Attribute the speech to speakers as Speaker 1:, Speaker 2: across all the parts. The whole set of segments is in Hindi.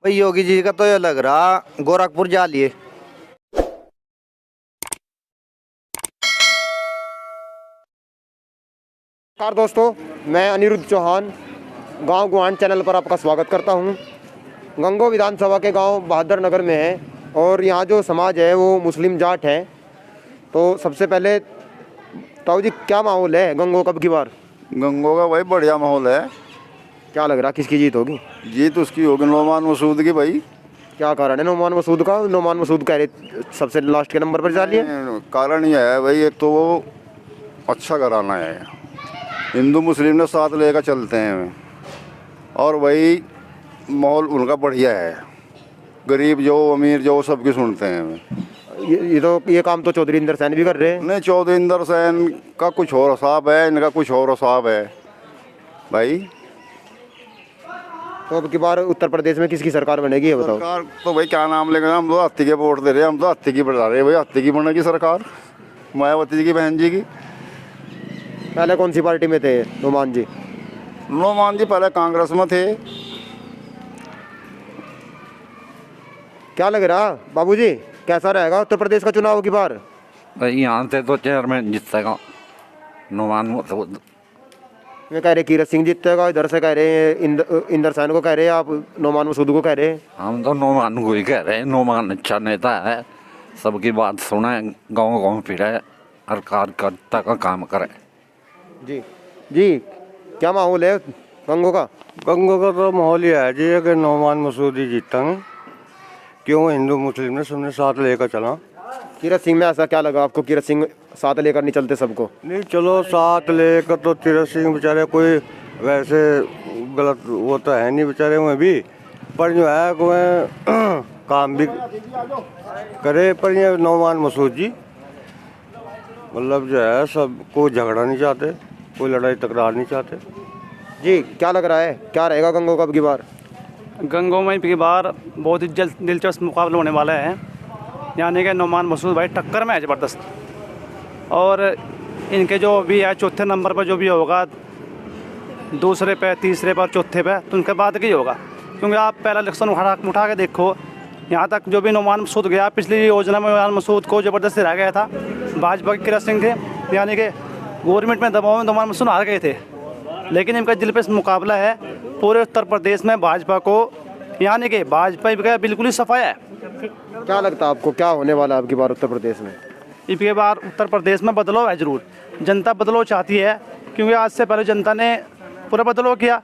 Speaker 1: भाई योगी जी का तो ये लग रहा गोरखपुर जा लिए।
Speaker 2: नमस्कार दोस्तों, मैं अनिरुद्ध चौहान गांव गुआन चैनल पर आपका स्वागत करता हूं। गंगो विधानसभा के गांव बहादुर नगर में है और यहां जो समाज है वो मुस्लिम जाट है। तो सबसे पहले ताऊ जी, क्या माहौल है गंगो कब की बार?
Speaker 3: गंगो का भाई बढ़िया माहौल है।
Speaker 2: क्या लग रहा किसकी जीत होगी?
Speaker 3: जीत उसकी होगी नोमान मसूद की भाई।
Speaker 2: क्या कारण है नोमान मसूद का? नोमान मसूद कह रहे सबसे लास्ट के नंबर पर जा लिए।
Speaker 3: कारण यह है भाई, एक तो वो अच्छा घराना है, हिंदू मुस्लिम ने साथ लेकर चलते हैं और वही माहौल उनका बढ़िया है। गरीब जो अमीर जो सबकी सुनते हैं।
Speaker 2: ये काम तो चौधरी इंदर सैन भी कर रहे हैं।
Speaker 3: नहीं, चौधरी इंदर सैन का कुछ और हिसाब है, इनका कुछ और हिसाब है भाई।
Speaker 2: तो अब की बार उत्तर प्रदेश में किसकी सरकार बनेगी ये बताओ।
Speaker 3: सरकार तो भाई क्या नाम लेंगे, हम तो हत्ती के वोट दे रहे हैं, हम तो हत्ती की बढ़ा रहे हैं भाई। हत्ती की बनेगी सरकार, मायावती जी की बहन जी की।
Speaker 2: पहले कौन सी पार्टी में थे नोमान जी?
Speaker 3: नोमान जी पहले कांग्रेस में थे।
Speaker 2: क्या लग रहा बाबूजी, कैसा रहेगा उत्तर प्रदेश का चुनाव की बार?
Speaker 4: भाई यहाँ से तो चेयरमैन जीतेगा नोमान मसूद।
Speaker 2: ये कह रहे कीरत सिंह जीतेगा, इधर से कह रहे हैं इंदर सैन को कह रहे हैं, आप नोमान मसूद को कह रहे हैं।
Speaker 4: हम तो नोमान को ही कह रहे हैं, नोमान अच्छा नेता है, सबकी बात सुने, गाँव गाँव फिरे और कार्यकर्ता का काम करे।
Speaker 2: जी जी, क्या माहौल है गंगो का?
Speaker 5: गंगो का तो माहौल ये है जी कि नोमान मसूद ही जीता है। क्यों? हिंदू मुस्लिम ने सबने साथ लेकर चला।
Speaker 2: कीरत सिंह में ऐसा क्या लगा आपको? कीरत सिंह साथ लेकर नहीं चलते सबको?
Speaker 5: नहीं, चलो साथ लेकर तो तीरथ सिंह बेचारे कोई वैसे गलत वो तो है नहीं बेचारे में भी, पर जो है वह काम भी करे। पर ये नोमान मसूद जी मतलब जो है सब कोई झगड़ा नहीं चाहते, कोई लड़ाई तकरार नहीं चाहते।
Speaker 2: जी, क्या लग रहा है, क्या रहेगा गंगो कब की बार?
Speaker 6: गंगो में की बार बहुत ही दिलचस्प मुकाबला होने वाला है। यानी कि नोमान मसूद भाई टक्कर में है ज़बरदस्त, और इनके जो भी है चौथे नंबर पर जो भी होगा, दूसरे पे, तीसरे पर, चौथे पे, तो उनके बाद की होगा। क्योंकि आप पहला इलेक्शन उठा के देखो, यहाँ तक जो भी नोमान मसूद गया पिछली योजना में, नोमान मसूद को ज़बरदस्ती रह गया था। भाजपा के कीरत सिंह थे, यानी कि गवर्नमेंट में दबाव में नोमान मसूद हार गए थे। लेकिन इनका दिल पे मुकाबला है पूरे उत्तर प्रदेश में भाजपा को, यानी कि भाजपा का बिल्कुल ही सफाया है।
Speaker 2: क्या लगता है आपको, क्या होने वाला है आपकी बार उत्तर प्रदेश में?
Speaker 6: इसके बार उत्तर प्रदेश में बदलाव है ज़रूर। जनता बदलाव चाहती है, क्योंकि आज से पहले जनता ने पूरा बदलाव किया।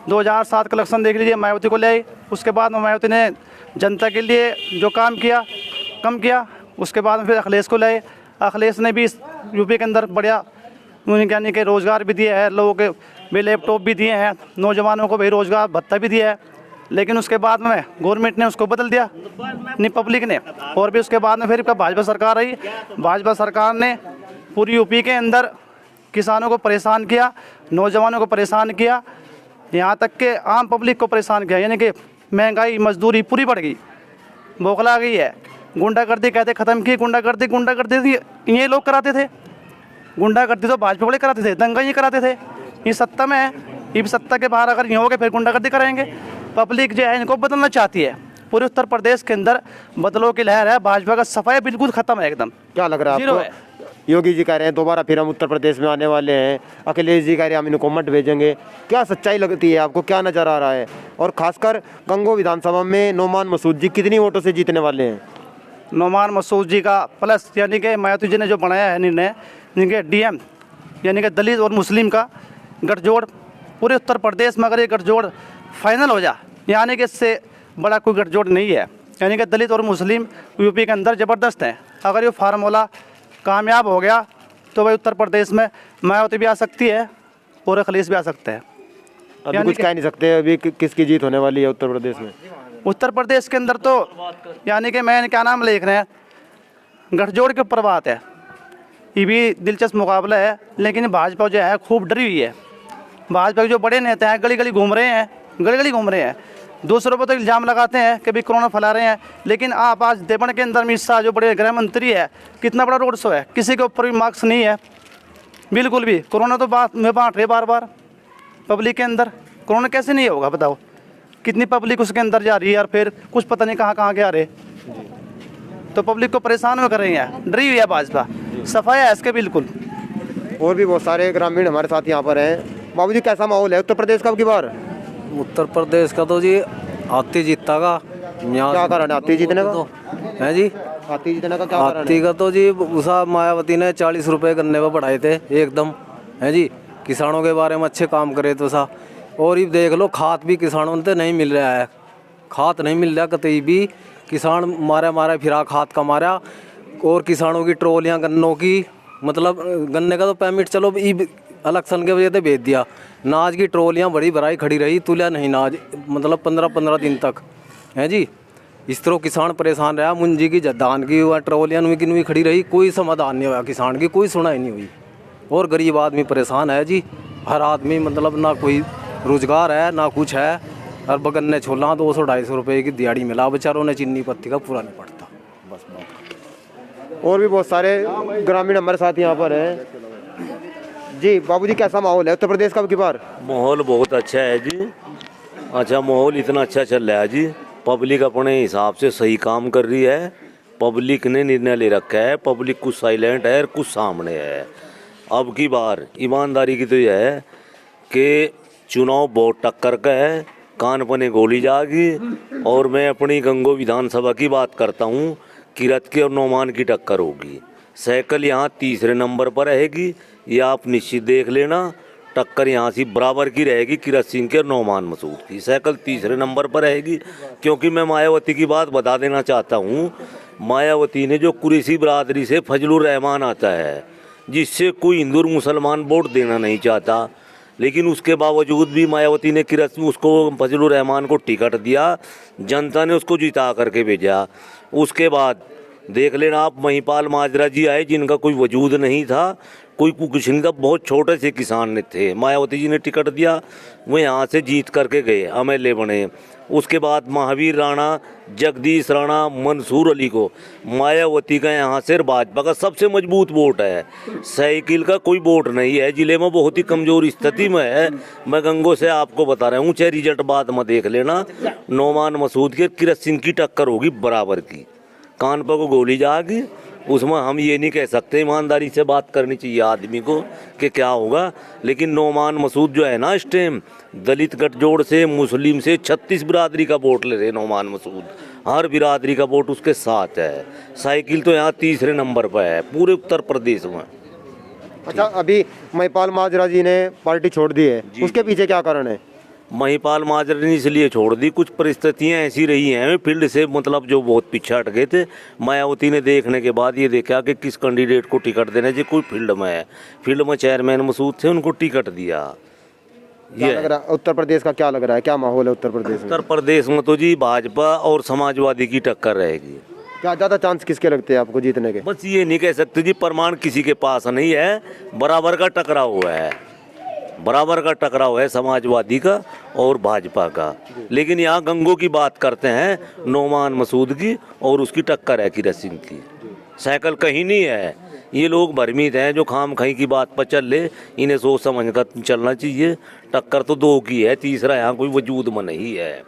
Speaker 6: 2007 का इलेक्शन देख लीजिए, मायावती को ले आई। उसके बाद मायावती ने जनता के लिए जो काम किया कम किया। उसके बाद फिर अखिलेश को लाए। अखिलेश ने भी यूपी के अंदर बढ़िया यानी कि रोज़गार भी दिया है, लोगों के भी लैपटॉप भी दिए हैं, नौजवानों को भी रोज़गार भत्ता भी दिया है। लेकिन उसके बाद में गवर्नमेंट ने उसको बदल दिया, नहीं पब्लिक ने। और भी उसके बाद में फिर भाजपा सरकार आई। भाजपा सरकार ने पूरी यूपी के अंदर किसानों को परेशान किया, नौजवानों को परेशान किया, यहाँ तक के आम पब्लिक को परेशान किया। यानी कि महंगाई, मजदूरी पूरी बढ़ गई, बौखला गई है। गुंडागर्दी कहते ख़त्म की। गुंडागर्दी ये लोग कराते थे। गुंडागर्दी तो भाजपा वाले कराते थे, दंगा ये कराते थे। ये सत्ता में है, ये सत्ता के बाहर अगर ये हो गए फिर गुंडागर्दी कराएंगे। पब्लिक जो है इनको बदलना चाहती है। पूरे उत्तर प्रदेश के अंदर बदलाव की लहर है। भाजपा का सफाई बिल्कुल खत्म है, एकदम
Speaker 2: क्या लग रहा है
Speaker 6: जीरो
Speaker 2: आपको? योगी जी कह रहे हैं दोबारा फिर हम उत्तर प्रदेश में आने वाले हैं। अखिलेश जी कह रहे हैं हम इनको मत भेजेंगे। क्या सच्चाई लगती है आपको, क्या नज़र आ रहा है? और खासकर गंगो विधानसभा में नोमान मसूद जी कितनी वोटों से जीतने वाले हैं?
Speaker 6: नोमान मसूद जी का प्लस, यानी कि मायावती जी ने जो बनाया है निर्णय, जिनके डीएम यानी कि दलित और मुस्लिम का गठजोड़, पूरे उत्तर प्रदेश में अगर ये गठजोड़ फाइनल हो जाए, यानी कि इससे बड़ा कोई गठजोड़ नहीं है। यानी कि दलित और मुस्लिम यूपी के अंदर ज़बरदस्त हैं। अगर ये फार्मूला कामयाब हो गया तो भाई उत्तर प्रदेश में मायावती भी आ सकती है और अखिलेश भी आ सकते हैं।
Speaker 2: अभी कुछ कह नहीं सकते अभी किसकी जीत होने वाली है उत्तर प्रदेश में?
Speaker 6: उत्तर प्रदेश के अंदर तो यानी कि मैं क्या नाम लिख रहे हैं, गठजोड़ के ऊपर बात है। ये भी दिलचस्प मुकाबला है। लेकिन भाजपा जो है खूब डरी हुई है। भाजपा के जो बड़े नेता हैं गली गली घूम रहे हैं, दूसरों पर तो इल्ज़ाम लगाते हैं कि भी कोरोना फैला रहे हैं। लेकिन आप आज देवण के अंदर अमित शाह जो बड़े गृह मंत्री है, कितना बड़ा रोड शो है, किसी के ऊपर भी मार्क्स नहीं है बिल्कुल भी। कोरोना तो बात में बांट रहे बार बार पब्लिक के अंदर, कोरोना कैसे नहीं होगा बताओ? कितनी पब्लिक उसके अंदर जा रही है और फिर कुछ पता नहीं कहाँ कहाँ के आ रहे। तो पब्लिक को परेशान में कर रही है, डरी हुई है भाजपा, सफाई है इसके बिल्कुल।
Speaker 2: और भी बहुत सारे ग्रामीण हमारे साथ यहाँ पर हैं। बाबू जी, कैसा माहौल है उत्तर प्रदेश का अब की बार?
Speaker 7: उत्तर प्रदेश का तो जी हाथी जीतता का।
Speaker 2: क्या कारण है हाथी जीतने का?
Speaker 7: है जी,
Speaker 2: हाथी जीतने का क्या कारण
Speaker 7: हाथी
Speaker 2: है?
Speaker 7: का तो जी उषा मायावती ने 40 रुपए गन्ने पर बढ़ाए थे एकदम। है जी, किसानों के बारे में अच्छे काम करे तो सा। और ये देख लो, खाद भी किसानों से नहीं मिल रहा है, खाद नहीं मिल रहा कतई भी। किसान मारा फिरा खाद का मारा। और किसानों की ट्रोलियाँ गन्नों की, मतलब गन्ने का तो पेमेंट चलो इलेक्शन के वजह से भेज दिया। नाज की ट्रोलियाँ बड़ी भराई खड़ी रही, तुलिया नहीं नाज, मतलब 15-15 दिन तक। है जी, इस तरह किसान परेशान रहा। मुंजी की धान की वह ट्रोलियाँ नुई खड़ी रही, कोई समाधान नहीं हुआ किसान की, कोई सुनाई नहीं हुई। और गरीब आदमी परेशान है जी, हर आदमी, मतलब ना कोई रोजगार है ना कुछ है। और गन्ने छोला 200-250 रुपये की दिहाड़ी मिला, बेचारों ने चीनी पत्ती का पूरा नहीं पड़ता। बस बात।
Speaker 2: और भी बहुत सारे ग्रामीण हमारे साथ यहाँ पर हैं। जी बाबूजी, कैसा माहौल है उत्तर प्रदेश का अब की बार?
Speaker 8: माहौल बहुत अच्छा है जी। अच्छा, माहौल इतना अच्छा चल रहा है जी। पब्लिक अपने हिसाब से सही काम कर रही है। पब्लिक ने निर्णय ले रखा है, पब्लिक कुछ साइलेंट है और कुछ सामने है। अब की बार ईमानदारी की तो यह है कि चुनाव बहुत टक्कर का है, कान पने गोली जाएगी। और मैं अपनी गंगो विधानसभा की बात करता हूँ, किरत के और नौमान की टक्कर होगी। साइकिल यहाँ तीसरे नंबर पर रहेगी, ये आप निश्चित देख लेना। टक्कर यहाँ से बराबर की रहेगी, किरत सिंह के और नौमान मसूद की। साइकिल तीसरे नंबर पर रहेगी। क्योंकि मैं मायावती की बात बता देना चाहता हूँ, मायावती ने जो कुरैशी बरादरी से फजलुर रहमान आता है, जिससे कोई हिंदू और मुसलमान वोट देना नहीं चाहता, लेकिन उसके बावजूद भी मायावती ने किरत उसको फजलुर रहमान को टिकट दिया, जनता ने उसको जिता करके भेजा। उसके बाद देख लेना आप, महिपाल माजरा जी आए, जिनका कोई वजूद नहीं था, कोई कुछ नहीं था, बहुत छोटे से किसान थे। मायावती जी ने टिकट दिया, वो यहाँ से जीत करके गए, MLA बने। उसके बाद महावीर राणा, जगदीश राणा, मंसूर अली को मायावती का यहाँ से भाजपा का सबसे मजबूत वोट है। साइकिल का कोई वोट नहीं है, जिले में बहुत ही कमजोर स्थिति में है। मैं गंगो से आपको बता रहा हूँ, चाहे रिजल्ट बाद में देख लेना, नौमान मसूद के किरत सिंह की टक्कर होगी बराबर की। कान पर को गोली जाएगी, उसमें हम ये नहीं कह सकते, ईमानदारी से बात करनी चाहिए आदमी को कि क्या होगा। लेकिन नौमान मसूद जो है ना, इस टाइम दलित गठजोड़ से, मुस्लिम से 36 बिरादरी का वोट ले रहे नौमान मसूद। हर बिरादरी का वोट उसके साथ है। साइकिल तो यहाँ तीसरे नंबर पर है पूरे उत्तर प्रदेश में।
Speaker 2: अच्छा, अभी महिपाल माजरा जी ने पार्टी छोड़ दी है, उसके पीछे क्या कारण है?
Speaker 8: महिपाल माजरा ने इसलिए छोड़ दी, कुछ परिस्थितियां ऐसी रही हैं फील्ड से, मतलब जो बहुत पीछे हट गए थे। मायावती ने देखने के बाद ये देखा कि किस कैंडिडेट को टिकट देना चाहिए, कोई फील्ड में है, फील्ड में चेयरमैन मसूद थे, उनको टिकट दिया।
Speaker 2: क्या लग रहा है उत्तर प्रदेश का, क्या लग रहा है, क्या माहौल है उत्तर प्रदेश में?
Speaker 8: उत्तर प्रदेश में तो जी भाजपा और समाजवादी की टक्कर रहेगी।
Speaker 2: क्या ज़्यादा चांस किसके लगते हैं आपको जीतने के?
Speaker 8: बस ये नहीं कह सकते जी, प्रमाण किसी के पास नहीं है, बराबर का टकराव हुआ है, बराबर का टकराव है समाजवादी का और भाजपा का। लेकिन यहाँ गंगो की बात करते हैं, नौमान मसूद की, और उसकी टक्कर है किरत सिंह की। साइकिल कहीं नहीं है। ये लोग भ्रमित हैं जो खाम खाई की बात पर चल ले, इन्हें सोच समझ कर चलना चाहिए। टक्कर तो दो की है, तीसरा यहाँ कोई वजूद में नहीं है।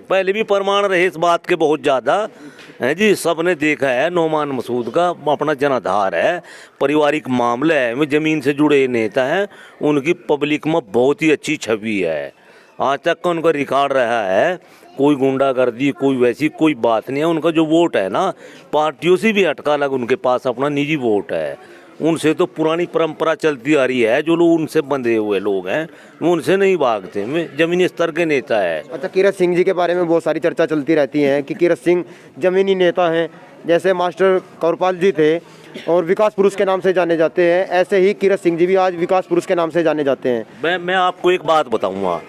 Speaker 8: पहले भी प्रमाण रहे इस बात के बहुत ज़्यादा है जी, सबने देखा है। नौमान मसूद का अपना जनाधार है, पारिवारिक मामला है, वे ज़मीन से जुड़े नेता हैं, उनकी पब्लिक में बहुत ही अच्छी छवि है। आज तक का उनका रिकॉर्ड रहा है, कोई गुंडागर्दी, कोई वैसी कोई बात नहीं है। उनका जो वोट है ना, पार्टियों से भी हटका अलग उनके पास अपना निजी वोट है। उनसे तो पुरानी परंपरा चलती आ रही है, जो लोग उनसे बंधे हुए लोग हैं वो उनसे नहीं भागते, वे जमीनी स्तर के नेता है।
Speaker 2: अच्छा, किरत सिंह जी के बारे में बहुत सारी चर्चा चलती रहती है कि किरत सिंह जमीनी नेता हैं, जैसे मास्टर कौरपाल जी थे और विकास पुरुष के नाम से जाने जाते हैं, ऐसे ही किरत सिंह जी भी आज विकास पुरुष के नाम से जाने जाते हैं।
Speaker 8: मैं आपको एक बात बताऊंगा,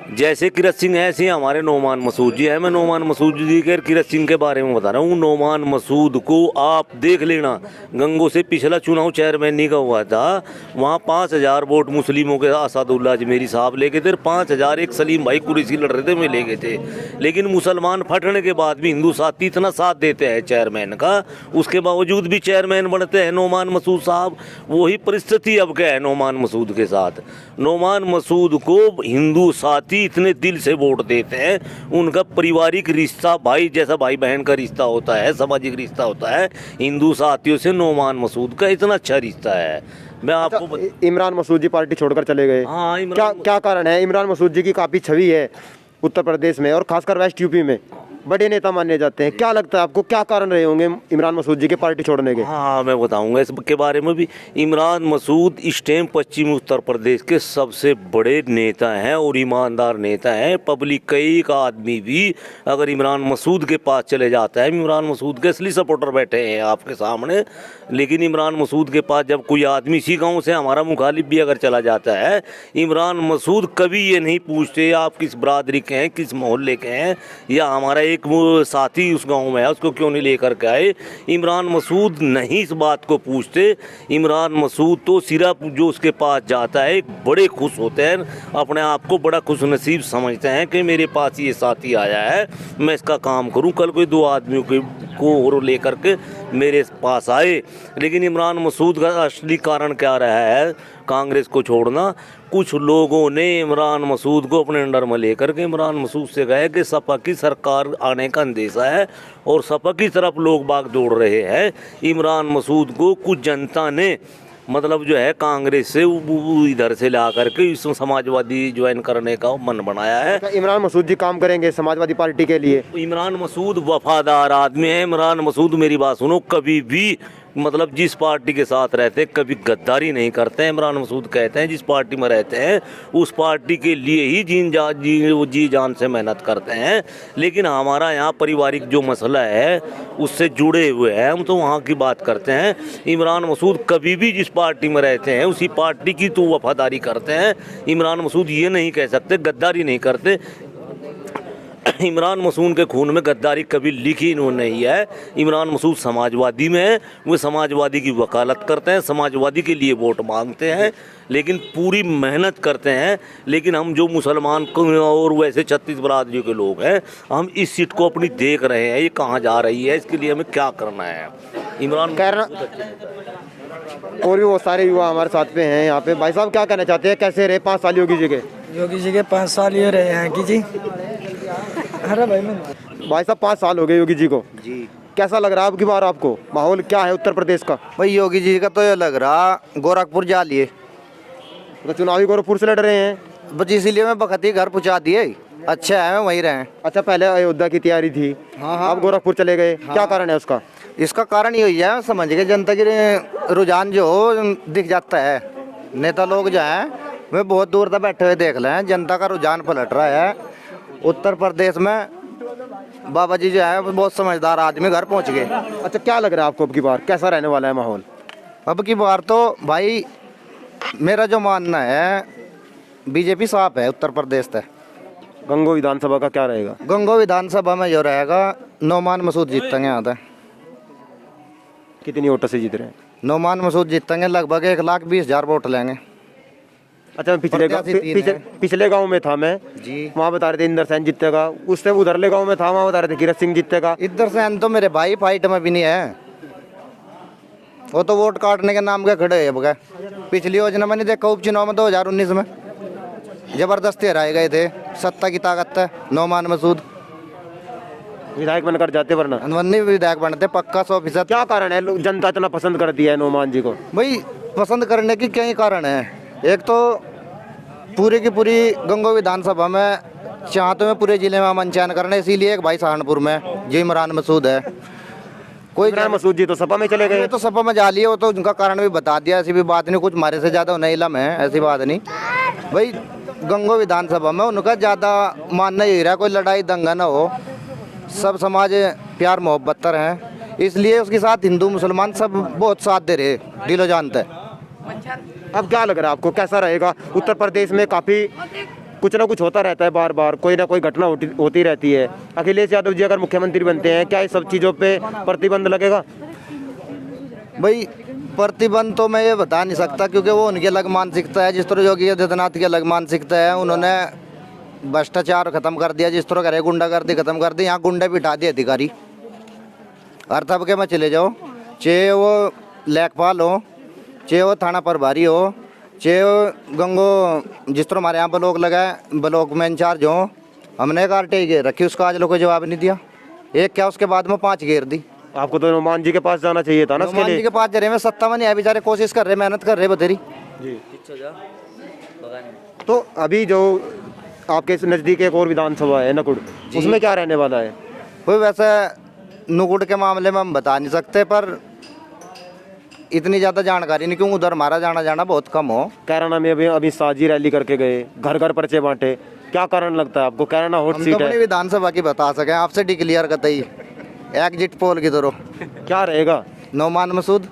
Speaker 8: जैसे किरत सिंह ऐसे ही हमारे नौमान मसूद जी है। मैं नौमान मसूद जी के किरत सिंह के बारे में बता रहा हूँ। नौमान मसूद को आप देख लेना, गंगो से पिछला चुनाव चेयरमैन का हुआ था, वहाँ 5000 वोट मुस्लिमों के असादुल्ला अजमेरी साहब ले गए थे, 5000 एक सलीम भाई कुरैशी लड़ रहे थे में ले गए थे। लेकिन मुसलमान फटने के बाद भी हिंदू साथी इतना साथ देते हैं चेयरमैन का, उसके बावजूद भी चेयरमैन बनते हैं नौमान मसूद साहब। वही परिस्थिति अब क्या है नौमान मसूद के साथ। नौमान मसूद को हिंदू साथी प्रत्याशी इतने दिल से वोट देते हैं, उनका पारिवारिक रिश्ता भाई जैसा भाई बहन का रिश्ता होता है, सामाजिक रिश्ता होता है। हिंदू साथियों से नोमान मसूद का इतना अच्छा रिश्ता है। मैं आपको
Speaker 2: इमरान मसूद जी पार्टी छोड़कर चले गए,
Speaker 8: हाँ,
Speaker 2: क्या क्या कारण है? इमरान मसूद जी की काफ़ी छवि है उत्तर प्रदेश में और खासकर वेस्ट यूपी में, बड़े नेता माने जाते हैं। क्या लगता है आपको, क्या कारण रहे होंगे इमरान मसूद जी के पार्टी छोड़ने के?
Speaker 8: हाँ, मैं बताऊंगा इसके बारे में भी। इमरान मसूद इस टाइम पश्चिमी उत्तर प्रदेश के सबसे बड़े नेता हैं और ईमानदार नेता हैं। पब्लिक का एक आदमी भी अगर इमरान मसूद के पास चले जाता है, इमरान मसूद के असली सपोर्टर बैठे हैं आपके सामने, लेकिन इमरान मसूद के पास जब कोई आदमी इसी गाँव से हमारा मुखालिफ भी अगर चला जाता है, इमरान मसूद कभी ये नहीं पूछते आप किस बरादरी के हैं, किस मोहल्ले के हैं, या हमारा एक वो साथी उस गांव में है उसको क्यों नहीं लेकर के आए। इमरान मसूद नहीं इस बात को पूछते। इमरान मसूद तो सिर्फ जो उसके पास जाता है बड़े खुश होते हैं, अपने आप को बड़ा खुश नसीब समझते हैं कि मेरे पास ये साथी आया है, मैं इसका काम करूं। कल कोई दो आदमियों को और लेकर के मेरे पास आए। लेकिन इमरान मसूद का असली कारण क्या रहा है कांग्रेस को छोड़ना? कुछ लोगों ने इमरान मसूद को अपने अंडर में लेकर के इमरान मसूद से कहा कि सपा की सरकार आने का अंदेशा है और सपा की तरफ लोग बाग दौड़ रहे हैं। इमरान मसूद को कुछ जनता ने मतलब जो है कांग्रेस से इधर से ला करके इस समाजवादी ज्वाइन करने का मन बनाया है।
Speaker 2: इमरान मसूद जी काम करेंगे समाजवादी पार्टी के लिए?
Speaker 8: इमरान मसूद वफादार आदमी है। इमरान मसूद, मेरी बात सुनो, कभी भी मतलब जिस पार्टी के साथ रहते हैं कभी गद्दारी नहीं करते हैं। इमरान मसूद कहते हैं जिस पार्टी में रहते हैं उस पार्टी के लिए ही जी जान से मेहनत करते हैं। लेकिन हमारा यहाँ पारिवारिक जो मसला है उससे जुड़े हुए हैं, हम तो वहाँ की बात करते हैं। इमरान मसूद कभी भी जिस पार्टी में रहते हैं उसी पार्टी की तो वफादारी करते हैं। इमरान मसूद ये नहीं कह सकते गद्दारी नहीं करते। इमरान मसूद के खून में गद्दारी कभी लिखी इन्होंने नहीं है। इमरान मसूद समाजवादी में है, वो समाजवादी की वकालत करते हैं, समाजवादी के लिए वोट मांगते हैं, लेकिन पूरी मेहनत करते हैं। लेकिन हम जो मुसलमान और वैसे 36 बरादरी के लोग हैं, हम इस सीट को अपनी देख रहे हैं ये कहाँ जा रही है, इसके लिए हमें क्या करना है। इमरान
Speaker 2: और भी बहुत सारे युवा हमारे साथ में हैं यहाँ पे। भाई साहब क्या कहना चाहते हैं, कैसे रहे 5 साल योगी जी के?
Speaker 9: योगी जी के 5 साल ये रहे हैं कि जी, अरे
Speaker 2: भाई साहब 5 साल हो गए योगी जी को जी, कैसा लग रहा है अब की बार आपको? माहौल क्या है उत्तर प्रदेश का?
Speaker 1: भाई योगी जी का तो ये लग रहा गोरखपुर जा लिए,
Speaker 2: तो चुनावी गोरखपुर से लड़ रहे हैं,
Speaker 1: बस इसीलिए मैं बखती घर पहुँचा दिए। अच्छा है वहीं रहे।
Speaker 2: अच्छा, पहले अयोध्या की तैयारी थी,
Speaker 1: हाँ।
Speaker 2: अब गोरखपुर चले गए, क्या कारण है उसका?
Speaker 1: इसका कारण ये ही है, समझ गए, जनता के रुझान जो दिख जाता है। नेता लोग जो हैं वे बहुत दूर तक बैठे हुए देख लें, जनता का रुझान पलट रहा है। उत्तर प्रदेश में बाबा जी जो है बहुत समझदार आदमी घर पहुंच गए।
Speaker 2: अच्छा, क्या लग रहा है आपको अब की बार कैसा रहने वाला है माहौल?
Speaker 1: अब की बार तो भाई मेरा जो मानना है बीजेपी साफ है उत्तर प्रदेश तक।
Speaker 2: गंगो विधानसभा का क्या रहेगा?
Speaker 1: गंगो विधानसभा में जो रहेगा नोमान मसूद जीतेंगे। यहाँ तक
Speaker 2: कितनी वोटों से जीत रहे हैं?
Speaker 1: नोमान मसूद जीतेंगे, लगभग 1,20,000 वोट लेंगे।
Speaker 2: अच्छा, मैं पिछले गांव में था मैं
Speaker 1: जी,
Speaker 2: वहाँ बता रहे थे इंदर सेन जीतेगा, उससे उधरले गांव में था वहाँ बता रहे थे कीरत सिंह जीतेगा।
Speaker 1: इंदर सेन तो मेरे भाई फाइट में भी नहीं है, वो तो वोट काटने के नाम के खड़े है बगैर। पिछली योजना में नहीं देखा, उपचुनाव में 2019 में जबरदस्ती हराए गए थे, सत्ता की ताकत है। नोमान मसूद
Speaker 2: विधायक बनकर जाते, वरना
Speaker 1: नहीं विधायक बनते पक्का 100%।
Speaker 2: क्या कारण है जनता इतना पसंद कर दिया है नोमान जी को?
Speaker 1: भाई पसंद करने की कई कारण है। एक तो पूरी की पूरी गंगो विधानसभा में चाहते में पूरे जिले में अमन चैन करना, इसीलिए एक भाई सहारनपुर में जो इमरान मसूद है। कोई
Speaker 2: इमरान मसूद जी तो सपा में चले गए,
Speaker 1: तो सपा में जा लिए, वो तो उनका कारण भी बता दिया। ऐसी भी बात नहीं, कुछ मारे से ज़्यादा उन्हें इलम है, ऐसी बात नहीं। भाई गंगो विधानसभा में उनका ज़्यादा मानना यही रहा कोई लड़ाई दंगा ना हो, सब समाज प्यार मोहब्बत हैं, इसलिए उसके साथ हिंदू मुसलमान सब बहुत साथ दे रहे, दिलो जानते हैं।
Speaker 2: अब क्या लग रहा है आपको, कैसा रहेगा? उत्तर प्रदेश में काफ़ी कुछ ना कुछ होता रहता है, बार बार कोई ना कोई घटना होती रहती है। अखिलेश यादव जी अगर मुख्यमंत्री बनते हैं, क्या इस सब चीज़ों पे प्रतिबंध लगेगा?
Speaker 1: भाई प्रतिबंध तो मैं ये बता नहीं सकता, क्योंकि वो उनकी अलग मानसिकता है। जिस तरह योगी आदित्यनाथ की अलग मानसिकता है, उन्होंने भ्रष्टाचार खत्म कर दिया, जिस तरह करे गुंडागर्दी खत्म कर दी। यहाँ गुंडे बिठा दिए अधिकारी, हर तबके में चले जाओ, चाहे वो लेखपाल हो, चाहे वो थाना प्रभारी हो, गंगो जिस तरह हमारे यहाँ ब्लॉक लगा है, ब्लॉक में इंचार्ज हो, हमने एक आरटीआई घेर रखी, उसका आज लोग को जवाब नहीं दिया। एक क्या उसके बाद में 5 घेर दी।
Speaker 2: आपको तो नुमान जी के पास जाना चाहिए था ना इसके
Speaker 1: हनुमान जी
Speaker 2: लिए।
Speaker 1: के पास जा रहे हैं, सत्ता में नहीं है बेचारे, कोशिश कर रहे, मेहनत कर रहे बतेरी।
Speaker 2: जी। तो अभी जो आपके इस नज़दीक एक और विधानसभा है नकुड़, उसमें क्या रहने वाला है?
Speaker 1: कोई वैसे नुकुड़ के मामले में हम बता नहीं सकते, पर इतनी ज़्यादा जानकारी नहीं, क्योंकि उधर हमारा जाना बहुत कम हो।
Speaker 2: कैराना में अभी साजी रैली करके गए, घर घर पर्चे बांटे, क्या कारण लगता है आपको? कैराना हॉट
Speaker 1: हम
Speaker 2: सीट
Speaker 1: तो अपनी
Speaker 2: है,
Speaker 1: विधानसभा की बता सके, आपसे डिक्लेयर कतई एग्जिट पोल की तरह
Speaker 2: क्या रहेगा?
Speaker 1: नौमान मसूद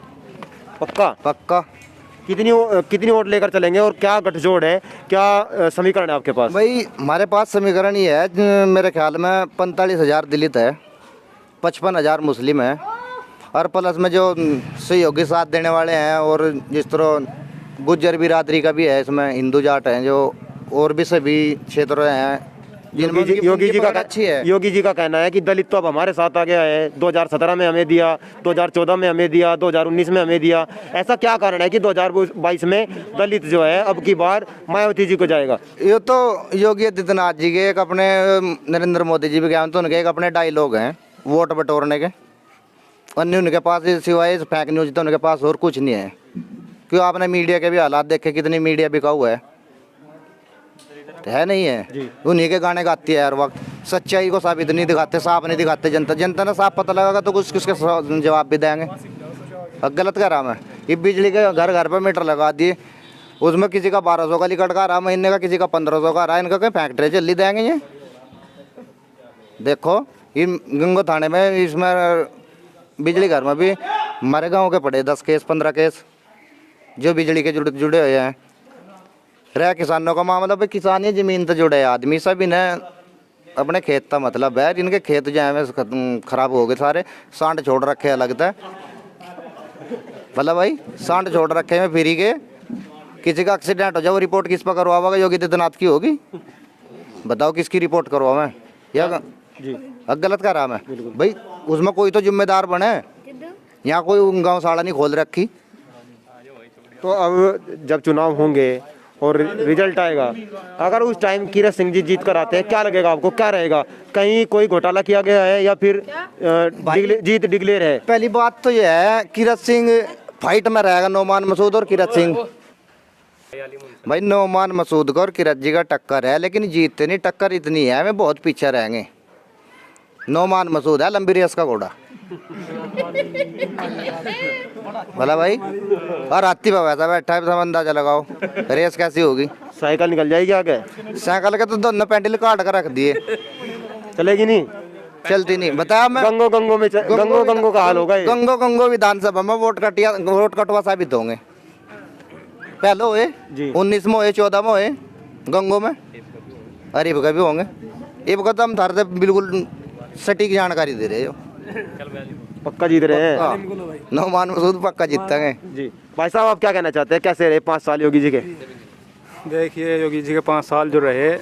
Speaker 2: पक्का?
Speaker 1: पक्का।
Speaker 2: कितनी वोट लेकर चलेंगे और क्या गठजोड़ है, क्या समीकरण है आपके पास?
Speaker 1: भाई हमारे पास समीकरण ये है, मेरे ख्याल में 45,000 दलित है, 55,000 मुस्लिम है, और प्लस में जो सहयोगी साथ देने वाले हैं, और जिस तरह गुज्जर बिरादरी का भी है इसमें, हिंदू जाट हैं जो, और भी सभी क्षेत्र हैं जिनमें
Speaker 2: योगी जी का
Speaker 1: अच्छी है।
Speaker 2: योगी जी का कहना है कि दलित तो अब हमारे साथ आ गया है, 2017 में हमें दिया, 2014 में हमें दिया, 2019 में हमें दिया। ऐसा क्या कारण है कि 2022 में दलित जो है अब की बार मायावती जी को जाएगा?
Speaker 1: ये तो योगी आदित्यनाथ जी के एक अपने, नरेंद्र मोदी जी भी क्या तो उनके एक अपने डायलॉग हैं वोट बटोरने के, अन्य उनके पास सिवाय फेक न्यूज तो उनके पास और कुछ नहीं है। क्यों आपने मीडिया के भी हालात देखे, कितनी मीडिया बिकाऊ है नहीं है। उन्हीं के गाने गाती है हर वक्त, सच्चाई को साबित नहीं दिखाते, साफ नहीं दिखाते। जनता ने साफ पता लगागा तो कुछ किसके जवाब भी देंगे। गलत कह रहा मैं, ये बिजली के घर घर पर मीटर लगा दिए, उसमें किसी का 1200 का लिकट का रहा महीने का, किसी का 1500 का रहा, इनका कहीं फैक्ट्री जल्दी देंगे ये। देखो ये गंगो थाने में, इसमें बिजली घर में भी हमारे गाँव के पड़े 10 केस 15 केस जो बिजली के जुड़े हुए हैं। रहा किसानों का मामला, भाई किसान ही जमीन से जुड़े आदमी, सब इन्हें अपने खेत का मतलब है। जिनके खेत जो है खराब हो गए सारे, सांड छोड़ रखे हैं लगता है, मतलब भाई सांड छोड़ रखे हैं फ्री के। किसी का एक्सीडेंट हो जाए, वो रिपोर्ट किस पर करवाओगे? योगी आदित्यनाथ की होगी? बताओ किसकी रिपोर्ट करवाओ? या
Speaker 2: जी
Speaker 1: गलत कर रहा मैं भाई, उसमें कोई तो जिम्मेदार बने। यहाँ कोई गाँव साड़ा नहीं खोल रखी।
Speaker 2: तो अब जब चुनाव होंगे और रिजल्ट आएगा, अगर उस टाइम किरत सिंह जी जीत कर आते हैं, क्या लगेगा आपको? क्या रहेगा? कहीं कोई घोटाला किया गया है या फिर जीत डिक्लेयर है?
Speaker 1: पहली बात तो यह है, किरत सिंह फाइट में रहेगा, नौमान मसूद और किरत सिंह। भाई नौमान मसूद को और किरत जी का टक्कर है, लेकिन जीतते नहीं। टक्कर इतनी है, हमें बहुत पीछे रहेंगे। नौमान मसूद है लंबी रेस का घोड़ा भला भाई, और हाथी पर वैसा बैठा है, सब अंदाजा लगाओ रेस कैसी होगी।
Speaker 2: साइकिल निकल जाएगी आगे?
Speaker 1: साइकिल के तो दोनों पेंडल काट कर रख दिए,
Speaker 2: चलेगी नहीं,
Speaker 1: चलती नहीं। बताया मैं,
Speaker 2: गंगो का हाल होगा ये।
Speaker 1: गंगो विधानसभा में वोट कटवा साबित होंगे। पहले हुए 19 में हुए, 14 में हुए, गंगो में, अरीब का भी होंगे। इब का तो हम धरते बिल्कुल सटीक जानकारी दे रहे हो।
Speaker 2: पक्का जीत रहे हैं?
Speaker 1: नौमान मसूद पक्का जीतेंगे
Speaker 2: जी। भाई साहब आप क्या कहना चाहते हैं, कैसे रहे 5 साल योगी जी के?
Speaker 6: देखिए योगी जी के 5 साल जो रहे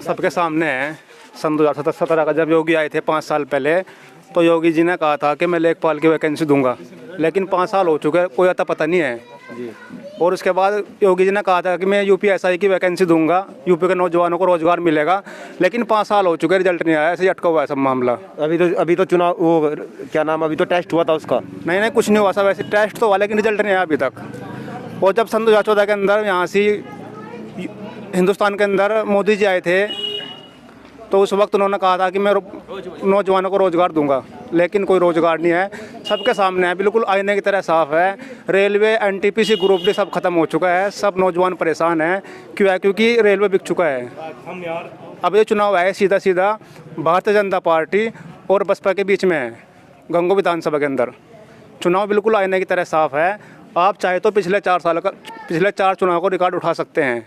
Speaker 6: सबके सामने है। सन 2017 का जब योगी आए थे 5 साल पहले, तो योगी जी ने कहा था कि मैं लेखपाल की वैकेंसी दूंगा, लेकिन 5 साल हो चुके हैं, कोई आता पता नहीं है जी। और उसके बाद योगी जी ने कहा था कि मैं यूपीएसआई की वैकेंसी दूंगा, यूपी के नौजवानों को रोजगार मिलेगा, लेकिन 5 साल हो चुके, रिजल्ट नहीं आया। ऐसे ही अटका हुआ है सब मामला।
Speaker 2: अभी तो चुनाव, वो क्या नाम, अभी तो टेस्ट हुआ था उसका?
Speaker 6: नहीं कुछ नहीं हुआ सब, ऐसे टेस्ट तो हुआ लेकिन रिजल्ट नहीं आया अभी तक। और जब सन 2014 के अंदर यहाँ से हिंदुस्तान के अंदर मोदी जी आए थे, तो उस वक्त उन्होंने कहा था कि मैं नौजवानों को रोज़गार दूंगा, लेकिन कोई रोज़गार नहीं है। सबके सामने है, बिल्कुल आईने की तरह साफ है। रेलवे, एनटीपीसी, ग्रुप डी सब खत्म हो चुका है, सब नौजवान परेशान हैं। क्यों है? क्योंकि रेलवे बिक चुका है। अब ये चुनाव है सीधा भारतीय जनता पार्टी और बसपा के बीच में है। गंगो विधानसभा के अंदर चुनाव बिल्कुल आईने की तरह साफ है। आप चाहे तो पिछले 4 चुनाव को रिकॉर्ड उठा सकते हैं।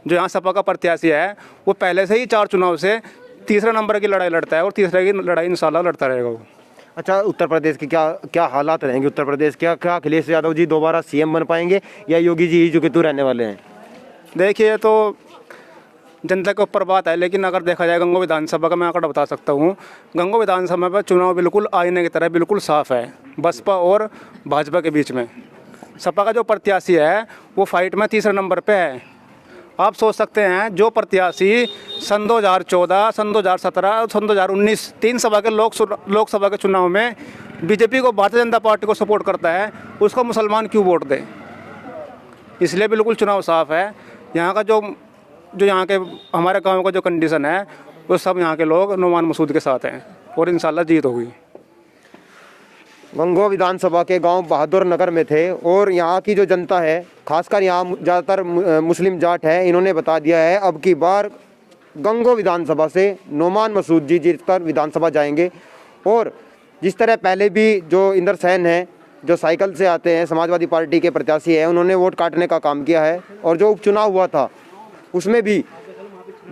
Speaker 6: जो यहाँ सपा का प्रत्याशी है वो पहले से ही 4 चुनाव से तीसरे नंबर की लड़ाई लड़ता है, और तीसरे की लड़ाई इंशाल्लाह लड़ता रहेगा वो।
Speaker 2: अच्छा, उत्तर प्रदेश की क्या हालात रहेंगे? उत्तर प्रदेश क्या अखिलेश यादव जी दोबारा सीएम बन पाएंगे या योगी जी ही जो कि तू रहने वाले हैं?
Speaker 6: देखिए, तो जनता के ऊपर बात है, लेकिन अगर देखा जाए गंगो विधानसभा का मैं आंकड़ा बता सकता हूँ। गंगो विधानसभा पर चुनाव बिल्कुल आईने की तरह बिल्कुल साफ है, बसपा और भाजपा के बीच में। सपा का जो प्रत्याशी है वो फाइट में तीसरे नंबर पे है। आप सोच सकते हैं जो प्रत्याशी सन 2014, सन 2017 और सन 2019 तीन सभा के लोकसभा के चुनाव में बीजेपी को, भारतीय जनता पार्टी को सपोर्ट करता है, उसको मुसलमान क्यों वोट दें। इसलिए बिल्कुल चुनाव साफ है। यहाँ का जो यहाँ के हमारे गाँव का जो कंडीशन है वो सब यहाँ के लोग नुमान मसूद के साथ हैं और इंशाल्लाह जीत होगी।
Speaker 2: गंगो विधानसभा के गांव बहादुर नगर में थे और यहाँ की जो जनता है, खासकर यहाँ ज़्यादातर मुस्लिम जाट है, इन्होंने बता दिया है अब की बार गंगो विधानसभा से नुमान मसूद जी जीतकर विधानसभा जाएंगे। और जिस तरह पहले भी जो इंदर सैन है जो साइकिल से आते हैं, समाजवादी पार्टी के प्रत्याशी हैं, उन्होंने वोट काटने का काम किया है। और जो उपचुनाव हुआ था उसमें भी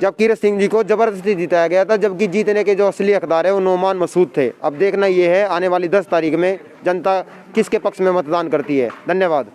Speaker 2: जब कीरत सिंह जी को ज़बरदस्ती जिताया गया था, जबकि जीतने के जो असली हकदार है वो नुमान मसूद थे। अब देखना ये है आने वाली 10 तारीख में जनता किसके पक्ष में मतदान करती है। धन्यवाद।